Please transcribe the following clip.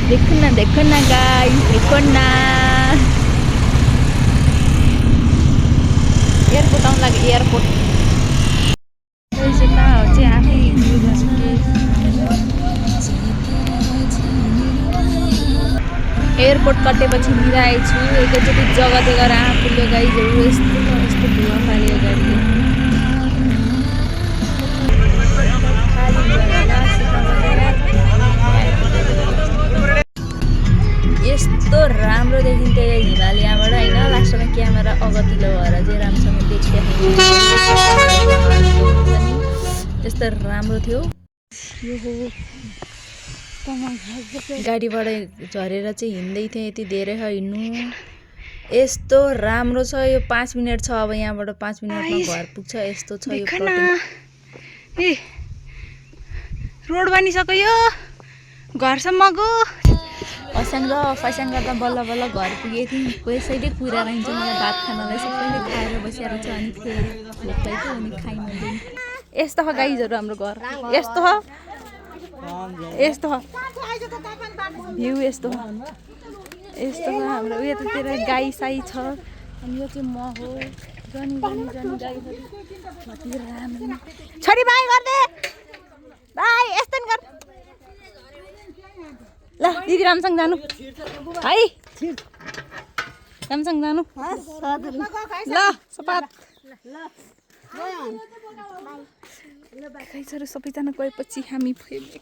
देखो ना गाइस, देखो ना एयरपोर्ट आउनु लाग्यो एयरपोर्ट चाहिँ कहाँ हो चाहिँ आफै भ्यू गर्छु कि एयरपोर्ट कटेपछि मिलाएछु एकैचोटि जग्गा देखेर आफूले गाइजहरू यस्तो यस्तो भुवा फाल्यो गाडीले यस्तो राम्रो देखिन्थ्यो यो हिमालयबाट होइन लास्टमा क्यामेरा अगतिलो भएर चाहिँ राम्रोसँग देखिँदैन यस्तो राम्रो थियो गाडीबाट झरेर चाहिँ हिँड्दै थिएँ यति धेरै छ हिँड्नु यस्तो राम्रो छ यो 5 मिनट छ अब यहाँबाट 5 मिनटमा घर पुग्छ यस्तो छ यो ए रोड बनिसक्यो यो घरसम्मको फस्याङ गर्दा बल्ल बल्ल घर पुगेको थिएँ कसैले कुरा रहन्छ मलाई भात खानलाई सबैले खाएर बसेर छ अनि फेरि भोक लाग्यो अनि खाइँदैन यस्तो छ गाईहरू हाम्रो घर यस्तो भ्यू यस्तो हाम्रो यतातिर गाई साई छ अनि यो चाहिँ म हो जनी गाईहरू छोरी बाई गर्दे बाई यस्तो नि गर् ल दिदी रामसँग जानु है रामसँग जानु ल सपात गाईहरू सबैजना गएपछि हामी फेरि